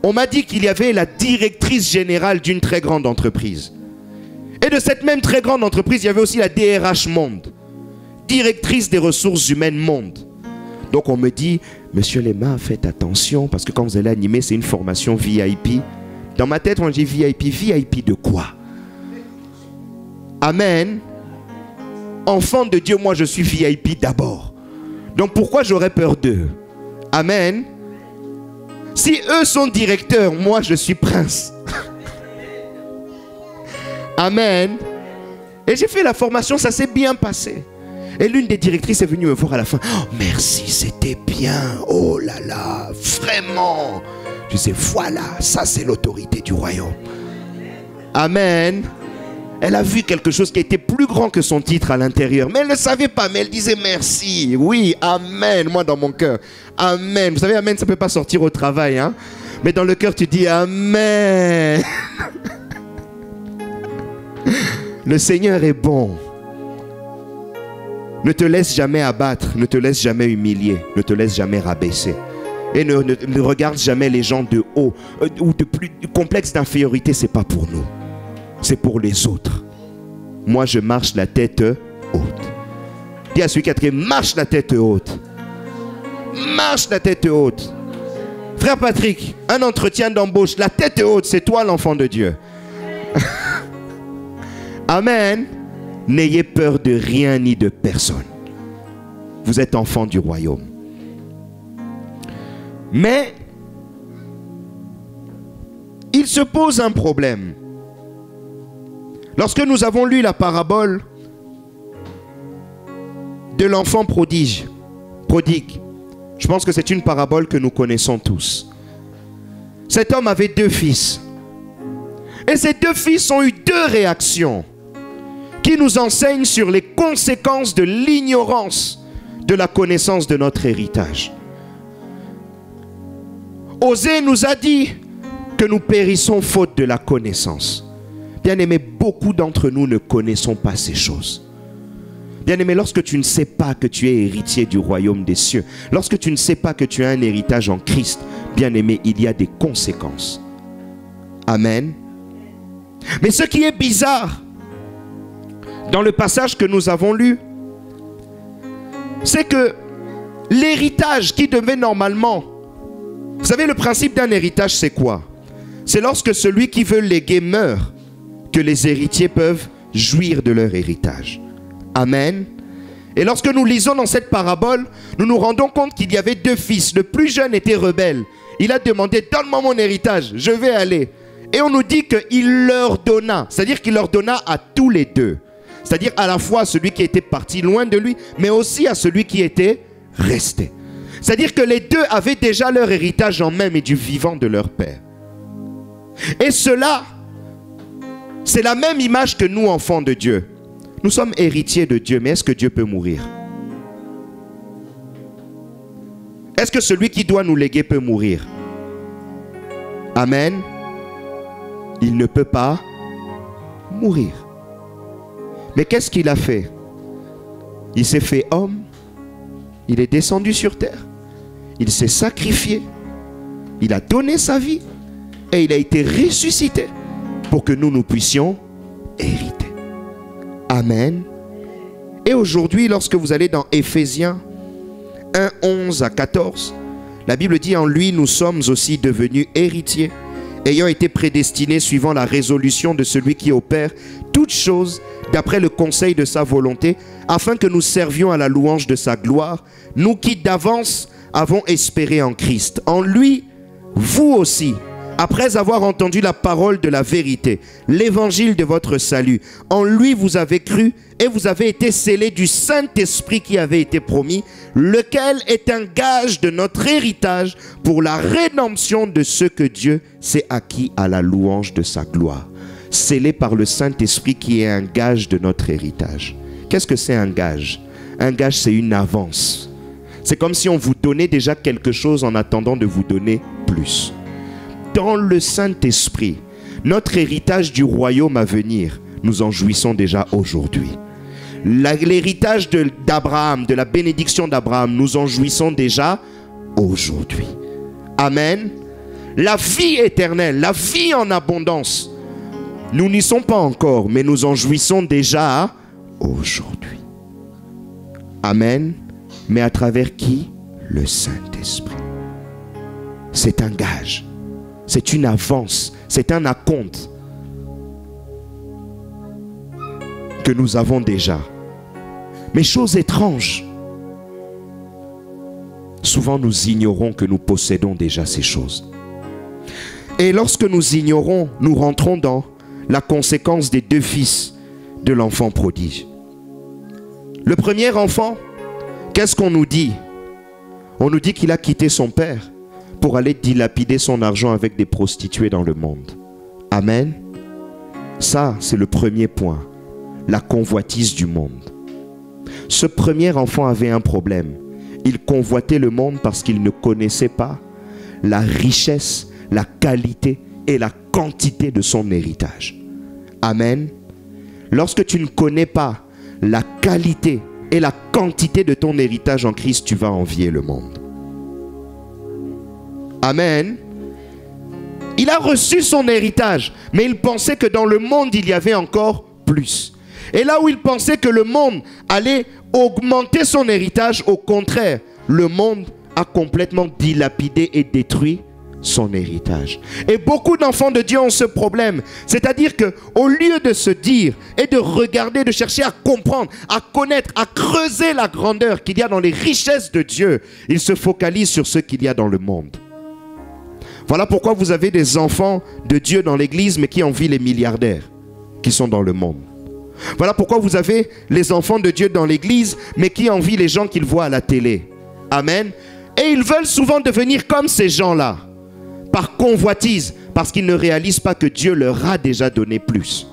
on m'a dit qu'il y avait la directrice générale d'une très grande entreprise. Et de cette même très grande entreprise, il y avait aussi la DRH Monde, directrice des ressources humaines Monde. Donc on me dit, Monsieur Lema, faites attention, parce que quand vous allez animer, c'est une formation VIP. Dans ma tête, on dit VIP. VIP de quoi? Amen. Enfant de Dieu, moi je suis VIP d'abord. Donc pourquoi j'aurais peur d'eux? Amen. Si eux sont directeurs, moi je suis prince. Amen. Et j'ai fait la formation, ça s'est bien passé. Et l'une des directrices est venue me voir à la fin. Oh, merci, c'était bien. Oh là là, vraiment. Je disais, voilà, ça c'est l'autorité du royaume. Amen. Elle a vu quelque chose qui était plus grand que son titre à l'intérieur. Mais elle ne savait pas, mais elle disait merci. Oui, amen, moi dans mon cœur. Amen. Vous savez, amen, ça ne peut pas sortir au travail. Hein? Mais dans le cœur, tu dis amen. Le Seigneur est bon. Ne te laisse jamais abattre, ne te laisse jamais humilier, ne te laisse jamais rabaisser. Et ne regarde jamais les gens de haut ou de plus complexe d'infériorité, ce n'est pas pour nous. C'est pour les autres. Moi, je marche la tête haute. Dis à celui qui a crié, marche la tête haute. Marche la tête haute. Frère Patrick, un entretien d'embauche, la tête haute, c'est toi l'enfant de Dieu. Amen. N'ayez peur de rien ni de personne. Vous êtes enfant du royaume. Mais, il se pose un problème. Lorsque nous avons lu la parabole de l'enfant prodigue, je pense que c'est une parabole que nous connaissons tous. Cet homme avait 2 fils. Et ces 2 fils ont eu 2 réactions qui nous enseignent sur les conséquences de l'ignorance de la connaissance de notre héritage. Osée nous a dit que nous périssons faute de la connaissance. Bien-aimés, beaucoup d'entre nous ne connaissons pas ces choses. Bien-aimé, lorsque tu ne sais pas que tu es héritier du royaume des cieux, lorsque tu ne sais pas que tu as un héritage en Christ, bien-aimé, il y a des conséquences. Amen. Mais ce qui est bizarre dans le passage que nous avons lu, c'est que l'héritage qui devait normalement... Vous savez, le principe d'un héritage, c'est quoi? C'est lorsque celui qui veut léguer meurt, que les héritiers peuvent jouir de leur héritage. Amen. Et lorsque nous lisons dans cette parabole, nous nous rendons compte qu'il y avait deux fils. Le plus jeune était rebelle. Il a demandé, donne-moi mon héritage, je vais aller. Et on nous dit qu'il leur donna, c'est-à-dire qu'il leur donna à tous les deux. C'est-à-dire à la fois à celui qui était parti loin de lui, mais aussi à celui qui était resté. C'est-à-dire que les deux avaient déjà leur héritage en main, mais du vivant de leur père. Et cela, c'est la même image que nous, enfants de Dieu. Nous sommes héritiers de Dieu, mais est-ce que Dieu peut mourir? Est-ce que celui qui doit nous léguer peut mourir? Amen. Il ne peut pas mourir. Mais qu'est-ce qu'il a fait? Il s'est fait homme. Il est descendu sur terre. Il s'est sacrifié. Il a donné sa vie. Et il a été ressuscité pour que nous puissions hériter. Amen. Et aujourd'hui, lorsque vous allez dans Éphésiens 1, 11 à 14, la Bible dit, en lui, nous sommes aussi devenus héritiers, ayant été prédestinés suivant la résolution de celui qui opère toutes choses d'après le conseil de sa volonté, afin que nous servions à la louange de sa gloire, nous qui d'avance avons espéré en Christ. En lui, vous aussi, après avoir entendu la parole de la vérité, l'évangile de votre salut, en lui vous avez cru et vous avez été scellés du Saint-Esprit qui avait été promis, lequel est un gage de notre héritage pour la rédemption de ceux que Dieu s'est acquis à la louange de sa gloire. Scellé par le Saint-Esprit qui est un gage de notre héritage. Qu'est-ce que c'est un gage? Un gage, c'est une avance. C'est comme si on vous donnait déjà quelque chose en attendant de vous donner plus. Dans le Saint-Esprit, notre héritage du royaume à venir, nous en jouissons déjà aujourd'hui. L'héritage d'Abraham, de la bénédiction d'Abraham, nous en jouissons déjà aujourd'hui. Amen. La vie éternelle, la vie en abondance, nous n'y sommes pas encore, mais nous en jouissons déjà aujourd'hui. Amen. Mais à travers qui? Le Saint-Esprit. C'est un gage. C'est une avance. C'est un acompte que nous avons déjà. Mais chose étrange, souvent nous ignorons que nous possédons déjà ces choses. Et lorsque nous ignorons, nous rentrons dans la conséquence des deux fils de l'enfant prodige. Le premier enfant, qu'est-ce qu'on nous dit? On nous dit qu'il a quitté son père pour aller dilapider son argent avec des prostituées dans le monde. Amen. Ça, c'est le premier point. La convoitise du monde. Ce premier enfant avait un problème. Il convoitait le monde parce qu'il ne connaissait pas la richesse, la qualité et la quantité de son héritage. Amen. Lorsque tu ne connais pas la qualité et la quantité de ton héritage en Christ, tu vas envier le monde. Amen. Il a reçu son héritage, mais il pensait que dans le monde, il y avait encore plus. Et là où il pensait que le monde allait augmenter son héritage, au contraire, le monde a complètement dilapidé et détruit son héritage. Et beaucoup d'enfants de Dieu ont ce problème. C'est-à-dire qu'au lieu de se dire et de regarder, de chercher à comprendre, à connaître, à creuser la grandeur qu'il y a dans les richesses de Dieu, ils se focalisent sur ce qu'il y a dans le monde. Voilà pourquoi vous avez des enfants de Dieu dans l'église, mais qui envient les milliardaires qui sont dans le monde. Voilà pourquoi vous avez les enfants de Dieu dans l'église, mais qui envient les gens qu'ils voient à la télé. Amen. Et ils veulent souvent devenir comme ces gens-là, par convoitise, parce qu'ils ne réalisent pas que Dieu leur a déjà donné plus.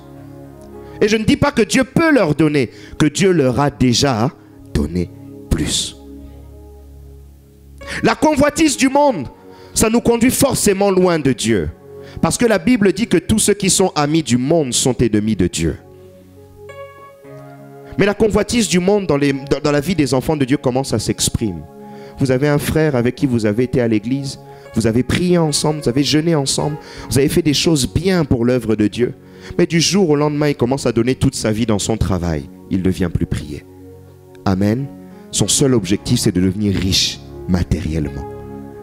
Et je ne dis pas que Dieu peut leur donner, que Dieu leur a déjà donné plus. La convoitise du monde, ça nous conduit forcément loin de Dieu. Parce que la Bible dit que tous ceux qui sont amis du monde sont ennemis de Dieu. Mais la convoitise du monde dans la vie des enfants de Dieu commence à s'exprimer. Vous avez un frère avec qui vous avez été à l'église, vous avez prié ensemble, vous avez jeûné ensemble, vous avez fait des choses bien pour l'œuvre de Dieu. Mais du jour au lendemain, il commence à donner toute sa vie dans son travail. Il ne vient plus prier. Amen. Son seul objectif, c'est de devenir riche matériellement.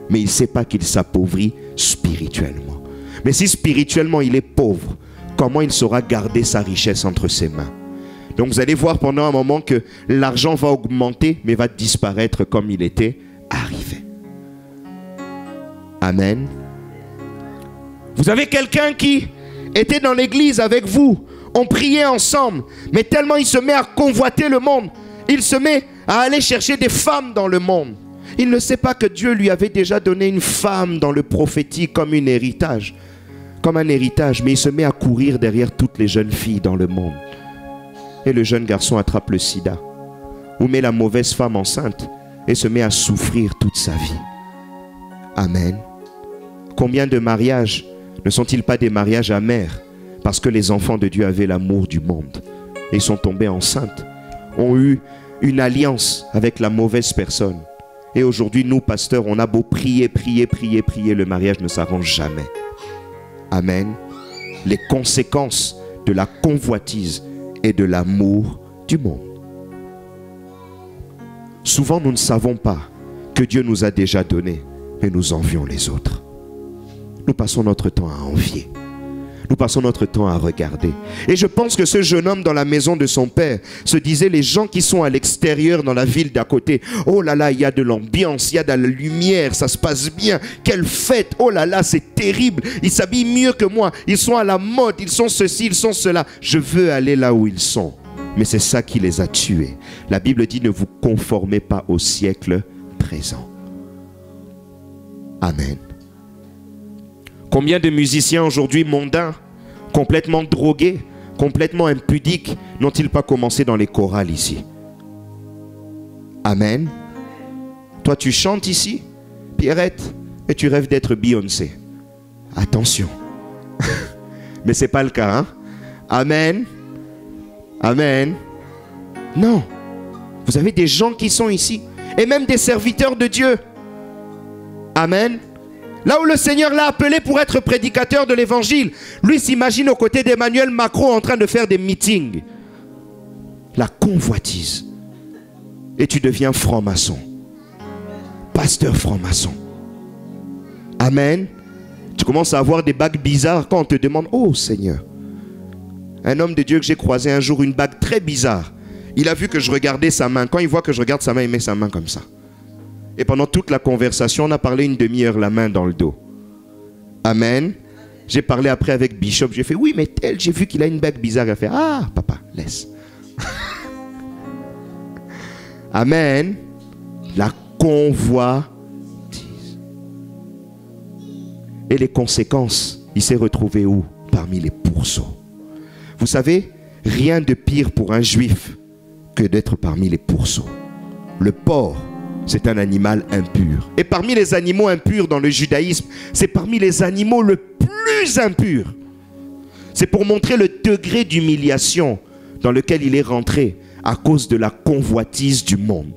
Mais il ne sait pas qu'il s'appauvrit spirituellement. Mais si spirituellement il est pauvre, comment il saura garder sa richesse entre ses mains? Donc vous allez voir pendant un moment que l'argent va augmenter, mais va disparaître comme il était arrivé. Amen. Vous avez quelqu'un qui était dans l'église avec vous, on priait ensemble, mais tellement il se met à convoiter le monde, il se met à aller chercher des femmes dans le monde. Il ne sait pas que Dieu lui avait déjà donné une femme dans le prophétique comme un héritage, mais il se met à courir derrière toutes les jeunes filles dans le monde. Et le jeune garçon attrape le sida, ou met la mauvaise femme enceinte et se met à souffrir toute sa vie. Amen. Combien de mariages ne sont-ils pas des mariages amers parce que les enfants de Dieu avaient l'amour du monde et sont tombés enceintes, ont eu une alliance avec la mauvaise personne. Et aujourd'hui, nous, pasteurs, on a beau prier, le mariage ne s'arrange jamais. Amen. Les conséquences de la convoitise et de l'amour du monde. Souvent, nous ne savons pas que Dieu nous a déjà donné, mais nous envions les autres. Nous passons notre temps à envier. Nous passons notre temps à regarder. Et je pense que ce jeune homme dans la maison de son père se disait, les gens qui sont à l'extérieur dans la ville d'à côté, oh là là, il y a de l'ambiance, il y a de la lumière, ça se passe bien, quelle fête, oh là là, c'est terrible, ils s'habillent mieux que moi, ils sont à la mode, ils sont ceci, ils sont cela. Je veux aller là où ils sont. Mais c'est ça qui les a tués. La Bible dit, ne vous conformez pas au siècle présent. Amen. Combien de musiciens aujourd'hui mondains, complètement drogués, complètement impudiques, n'ont-ils pas commencé dans les chorales ici? Amen. Toi, tu chantes ici, Pierrette, et tu rêves d'être Beyoncé. Attention. Mais ce n'est pas le cas, hein? Amen. Amen. Non. Vous avez des gens qui sont ici, et même des serviteurs de Dieu. Amen. Là où le Seigneur l'a appelé pour être prédicateur de l'évangile, lui s'imagine aux côtés d'Emmanuel Macron en train de faire des meetings. La convoitise. Et tu deviens franc-maçon. Pasteur franc-maçon. Amen. Tu commences à avoir des bagues bizarres quand on te demande, oh Seigneur. Un homme de Dieu que j'ai croisé un jour, une bague très bizarre. Il a vu que je regardais sa main. Quand il voit que je regarde sa main, il met sa main comme ça. Et pendant toute la conversation, on a parlé une demi-heure la main dans le dos. Amen. J'ai parlé après avec Bishop. J'ai fait, oui, mais tel, j'ai vu qu'il a une bague bizarre. Il a fait, ah, papa, laisse. Amen. La convoitise. Et les conséquences, il s'est retrouvé où? Parmi les pourceaux. Vous savez, rien de pire pour un juif que d'être parmi les pourceaux. Le porc, c'est un animal impur. Et parmi les animaux impurs dans le judaïsme, c'est parmi les animaux le plus impur. C'est pour montrer le degré d'humiliation dans lequel il est rentré à cause de la convoitise du monde.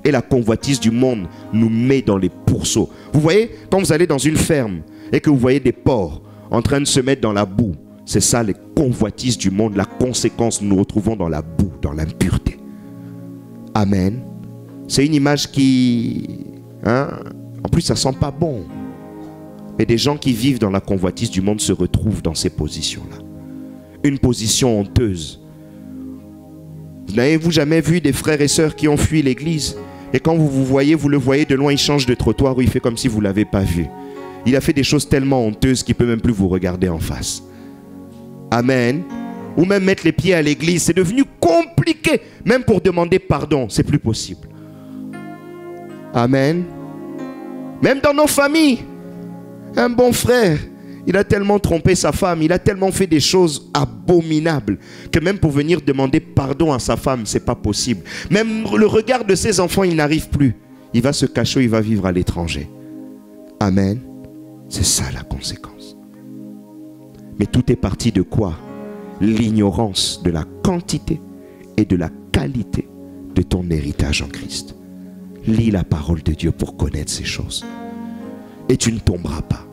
Et la convoitise du monde nous met dans les pourceaux. Vous voyez, quand vous allez dans une ferme et que vous voyez des porcs en train de se mettre dans la boue, c'est ça les convoitises du monde. La conséquence, nous nous retrouvons dans la boue, dans l'impureté. Amen. C'est une image qui... en plus, ça sent pas bon. Mais des gens qui vivent dans la convoitise du monde se retrouvent dans ces positions-là. Une position honteuse. N'avez-vous jamais vu des frères et sœurs qui ont fui l'église? Et quand vous le voyez de loin, il change de trottoir ou il fait comme si vous ne l'avez pas vu. Il a fait des choses tellement honteuses qu'il ne peut même plus vous regarder en face. Amen. Ou même mettre les pieds à l'église, c'est devenu compliqué. Même pour demander pardon, c'est plus possible. Amen. Même dans nos familles, un bon frère, il a tellement trompé sa femme, il a tellement fait des choses abominables que même pour venir demander pardon à sa femme, c'est pas possible. Même le regard de ses enfants, il n'arrive plus. Il va se cacher, il va vivre à l'étranger. Amen. C'est ça la conséquence. Mais tout est parti de quoi? L'ignorance de la quantité et de la totalité de ton héritage en Christ. Lis la parole de Dieu pour connaître ces choses. Et tu ne tomberas pas.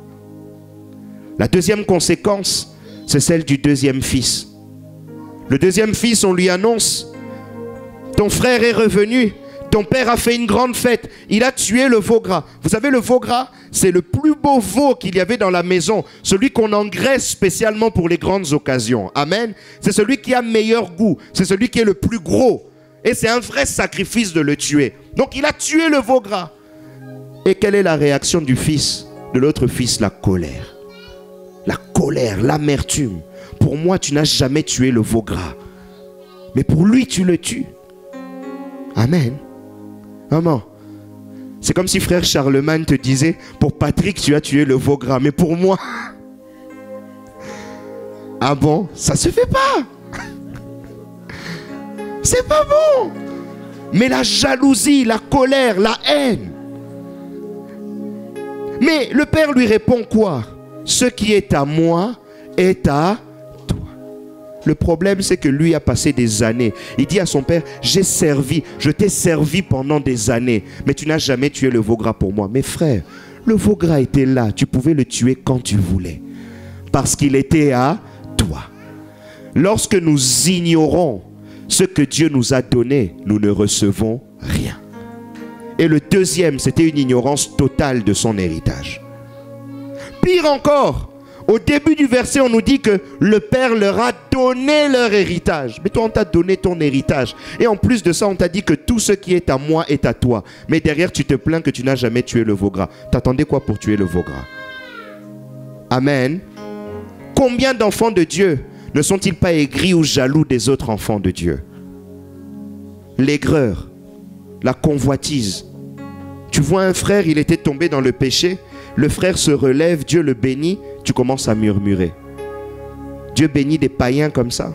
La deuxième conséquence, c'est celle du deuxième fils. Le deuxième fils, on lui annonce, ton frère est revenu, ton père a fait une grande fête, il a tué le veau gras. Vous savez, le veau gras, c'est le plus beau veau qu'il y avait dans la maison, celui qu'on engraisse spécialement pour les grandes occasions. Amen. C'est celui qui a meilleur goût, c'est celui qui est le plus gros. Et c'est un vrai sacrifice de le tuer. Donc il a tué le veau gras. Et quelle est la réaction du fils, de l'autre fils? La colère. La colère, l'amertume. Pour moi, tu n'as jamais tué le veau gras. Mais pour lui, tu le tues. Amen. Maman, c'est comme si frère Charlemagne te disait, pour Patrick, tu as tué le veau gras. Mais pour moi... Ah bon? Ça se fait pas. C'est pas bon. Mais la jalousie, la colère, la haine. Mais le père lui répond quoi? Ce qui est à moi est à toi. Le problème, c'est que lui a passé des années. Il dit à son père, j'ai servi, je t'ai servi pendant des années, mais tu n'as jamais tué le veau gras pour moi. Mais frère, le veau gras était là, tu pouvais le tuer quand tu voulais, parce qu'il était à toi. Lorsque nous ignorons ce que Dieu nous a donné, nous ne recevons rien. Et le deuxième, c'était une ignorance totale de son héritage. Pire encore, au début du verset, on nous dit que le Père leur a donné leur héritage. Mais toi, on t'a donné ton héritage. Et en plus de ça, on t'a dit que tout ce qui est à moi est à toi. Mais derrière, tu te plains que tu n'as jamais tué le veau gras. T'attendais quoi pour tuer le veau gras? Amen. Combien d'enfants de Dieu ne sont-ils pas aigris ou jaloux des autres enfants de Dieu? L'aigreur, la convoitise. Tu vois un frère, il était tombé dans le péché. Le frère se relève, Dieu le bénit. Tu commences à murmurer. Dieu bénit des païens comme ça.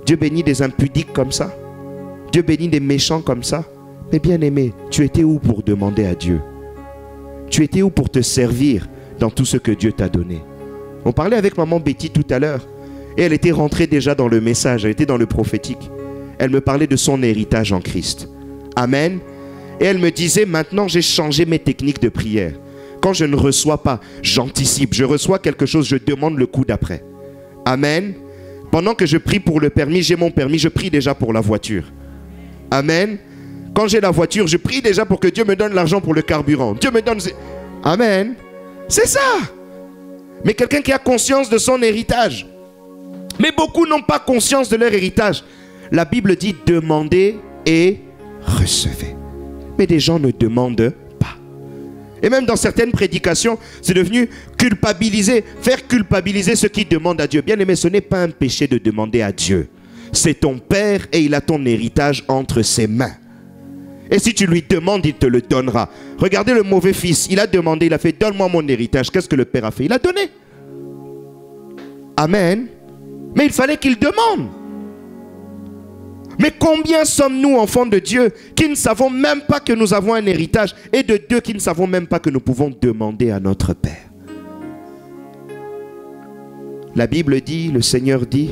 Dieu bénit des impudiques comme ça. Dieu bénit des méchants comme ça. Mais bien aimé, tu étais où pour demander à Dieu? Tu étais où pour te servir dans tout ce que Dieu t'a donné? On parlait avec maman Betty tout à l'heure. Et elle était rentrée déjà dans le message. Elle était dans le prophétique. Elle me parlait de son héritage en Christ. Amen. Et elle me disait, maintenant j'ai changé mes techniques de prière. Quand je ne reçois pas, j'anticipe. Je reçois quelque chose, je demande le coup d'après. Amen. Pendant que je prie pour le permis, j'ai mon permis, je prie déjà pour la voiture. Amen. Quand j'ai la voiture, je prie déjà pour que Dieu me donne l'argent pour le carburant. Dieu me donne... Amen. C'est ça. Mais quelqu'un qui a conscience de son héritage. Mais beaucoup n'ont pas conscience de leur héritage. La Bible dit demandez et recevez. Mais des gens ne demandent pas. Et même dans certaines prédications, c'est devenu culpabiliser, faire culpabiliser ceux qui demandent à Dieu. Bien aimé, ce n'est pas un péché de demander à Dieu. C'est ton père et il a ton héritage entre ses mains. Et si tu lui demandes, il te le donnera. Regardez le mauvais fils, il a demandé, il a fait donne-moi mon héritage. Qu'est-ce que le père a fait? Il a donné. Amen. Mais il fallait qu'il demande. Mais combien sommes-nous, enfants de Dieu, qui ne savons même pas que nous avons un héritage, et de Dieu qui ne savons même pas que nous pouvons demander à notre Père? La Bible dit, le Seigneur dit,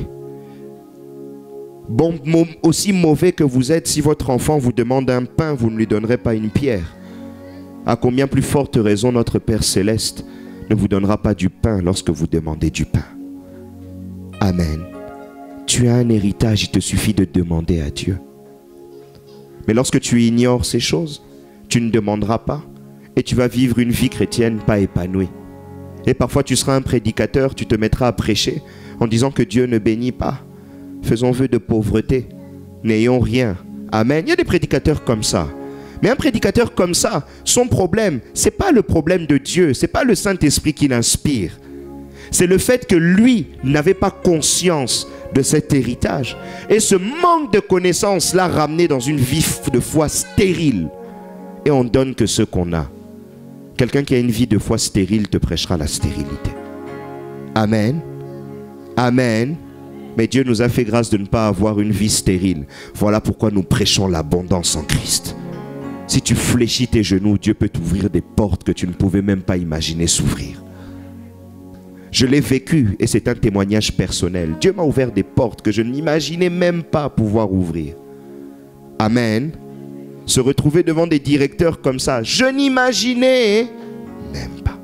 bon, aussi mauvais que vous êtes, si votre enfant vous demande un pain, vous ne lui donnerez pas une pierre. À combien plus forte raison notre Père Céleste ne vous donnera pas du pain lorsque vous demandez du pain? Amen. Tu as un héritage, il te suffit de demander à Dieu. Mais lorsque tu ignores ces choses, tu ne demanderas pas et tu vas vivre une vie chrétienne pas épanouie. Et parfois tu seras un prédicateur, tu te mettras à prêcher en disant que Dieu ne bénit pas. Faisons vœu de pauvreté, n'ayons rien. Amen. Il y a des prédicateurs comme ça. Mais un prédicateur comme ça, son problème, ce n'est pas le problème de Dieu, ce n'est pas le Saint-Esprit qui l'inspire. C'est le fait que lui n'avait pas conscience de cet héritage. Et ce manque de connaissance l'a ramené dans une vie de foi stérile. Et on donne que ce qu'on a. Quelqu'un qui a une vie de foi stérile te prêchera la stérilité. Amen. Amen. Mais Dieu nous a fait grâce de ne pas avoir une vie stérile. Voilà pourquoi nous prêchons l'abondance en Christ. Si tu fléchis tes genoux, Dieu peut t'ouvrir des portes que tu ne pouvais même pas imaginer s'ouvrir. Je l'ai vécu et c'est un témoignage personnel. Dieu m'a ouvert des portes que je n'imaginais même pas pouvoir ouvrir. Amen. Se retrouver devant des directeurs comme ça, je n'imaginais même pas.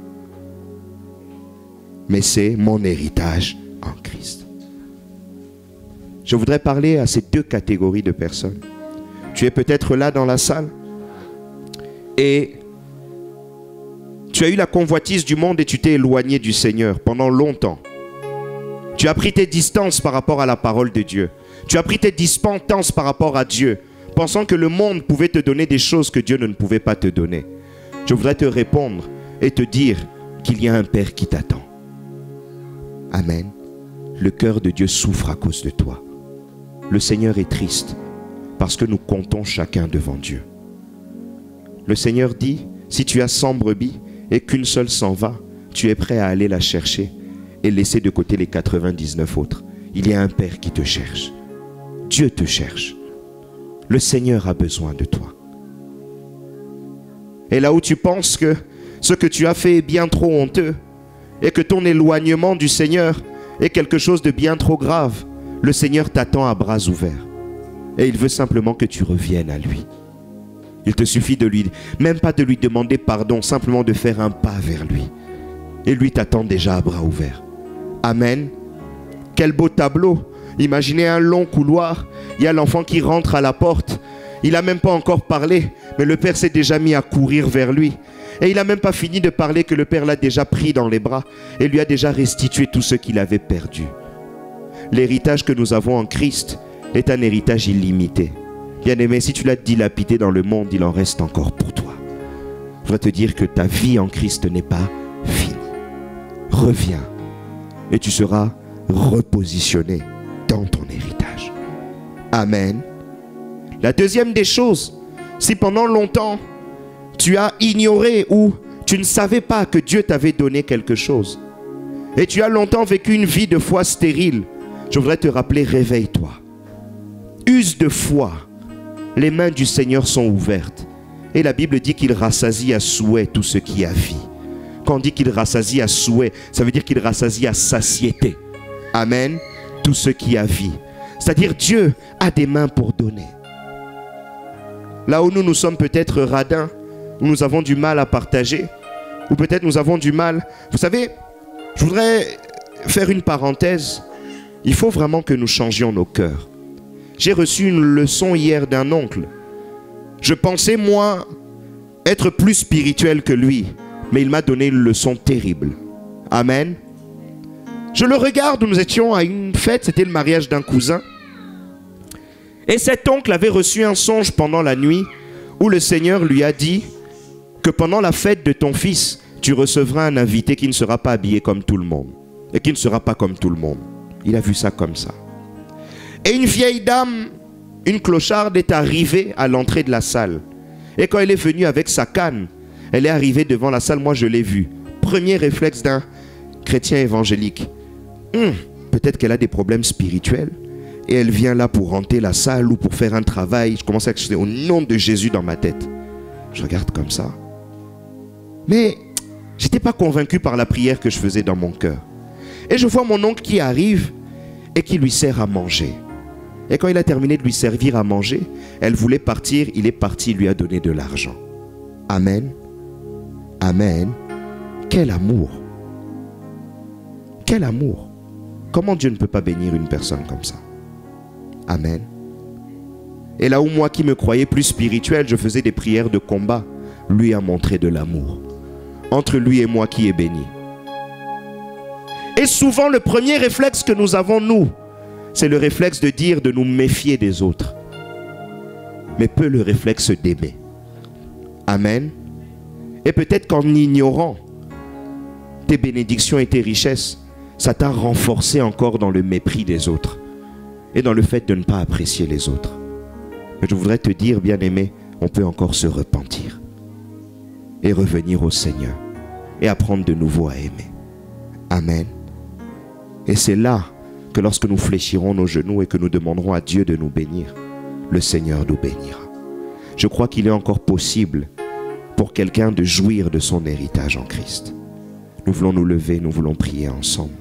Mais c'est mon héritage en Christ. Je voudrais parler à ces deux catégories de personnes. Tu es peut-être là dans la salle et tu as eu la convoitise du monde et tu t'es éloigné du Seigneur pendant longtemps. Tu as pris tes distances par rapport à la parole de Dieu. Tu as pris tes distances par rapport à Dieu, pensant que le monde pouvait te donner des choses que Dieu ne pouvait pas te donner. Je voudrais te répondre et te dire qu'il y a un Père qui t'attend. Amen. Le cœur de Dieu souffre à cause de toi. Le Seigneur est triste parce que nous comptons chacun devant Dieu. Le Seigneur dit, si tu as 100 brebis et qu'une seule s'en va, tu es prêt à aller la chercher et laisser de côté les 99 autres. Il y a un Père qui te cherche. Dieu te cherche. Le Seigneur a besoin de toi. Et là où tu penses que ce que tu as fait est bien trop honteux et que ton éloignement du Seigneur est quelque chose de bien trop grave, le Seigneur t'attend à bras ouverts. Et il veut simplement que tu reviennes à lui. Il te suffit de lui, même pas de lui demander pardon, simplement de faire un pas vers lui. Et lui t'attend déjà à bras ouverts. Amen. Quel beau tableau. Imaginez un long couloir. Il y a l'enfant qui rentre à la porte. Il n'a même pas encore parlé, mais le Père s'est déjà mis à courir vers lui. Et il n'a même pas fini de parler que le Père l'a déjà pris dans les bras et lui a déjà restitué tout ce qu'il avait perdu. L'héritage que nous avons en Christ est un héritage illimité. Bien-aimé, si tu l'as dilapidé dans le monde, il en reste encore pour toi. Je voudrais te dire que ta vie en Christ n'est pas finie. Reviens et tu seras repositionné dans ton héritage. Amen. La deuxième des choses, si pendant longtemps tu as ignoré ou tu ne savais pas que Dieu t'avait donné quelque chose et tu as longtemps vécu une vie de foi stérile, je voudrais te rappeler, réveille-toi. Use de foi. Les mains du Seigneur sont ouvertes. Et la Bible dit qu'il rassasie à souhait tout ce qui a vie. Quand on dit qu'il rassasie à souhait, ça veut dire qu'il rassasie à satiété. Amen. Tout ce qui a vie. C'est-à-dire Dieu a des mains pour donner. Là où nous sommes peut-être radins, où nous avons du mal à partager, ou peut-être nous avons du mal. Vous savez, je voudrais faire une parenthèse. Il faut vraiment que nous changions nos cœurs. J'ai reçu une leçon hier d'un oncle. Je pensais, moi, être plus spirituel que lui, mais il m'a donné une leçon terrible. Amen. Je le regarde, nous étions à une fête, c'était le mariage d'un cousin. Et cet oncle avait reçu un songe pendant la nuit où le Seigneur lui a dit que pendant la fête de ton fils, tu recevras un invité qui ne sera pas habillé comme tout le monde et qui ne sera pas comme tout le monde. Il a vu ça comme ça. Et une vieille dame, une clocharde, est arrivée à l'entrée de la salle. Et quand elle est venue avec sa canne, elle est arrivée devant la salle, moi je l'ai vue. Premier réflexe d'un chrétien évangélique. Peut-être qu'elle a des problèmes spirituels. Et elle vient là pour hanter la salle ou pour faire un travail. Je commence à crier au nom de Jésus dans ma tête. Je regarde comme ça. Mais je n'étais pas convaincu par la prière que je faisais dans mon cœur. Et je vois mon oncle qui arrive et qui lui sert à manger. Et quand il a terminé de lui servir à manger, elle voulait partir, il est parti, il lui a donné de l'argent. Amen. Amen. Quel amour. Quel amour. Comment Dieu ne peut pas bénir une personne comme ça? Amen. Et là où moi qui me croyais plus spirituel, je faisais des prières de combat, lui a montré de l'amour. Entre lui et moi qui est béni. Et souvent le premier réflexe que nous avons nous, c'est le réflexe de dire de nous méfier des autres. Mais peu le réflexe d'aimer. Amen. Et peut-être qu'en ignorant tes bénédictions et tes richesses, ça t'a renforcé encore dans le mépris des autres. Et dans le fait de ne pas apprécier les autres. Mais je voudrais te dire, bien-aimé, on peut encore se repentir. Et revenir au Seigneur. Et apprendre de nouveau à aimer. Amen. Et c'est là que lorsque nous fléchirons nos genoux et que nous demanderons à Dieu de nous bénir, le Seigneur nous bénira. Je crois qu'il est encore possible pour quelqu'un de jouir de son héritage en Christ. Nous voulons nous lever, nous voulons prier ensemble.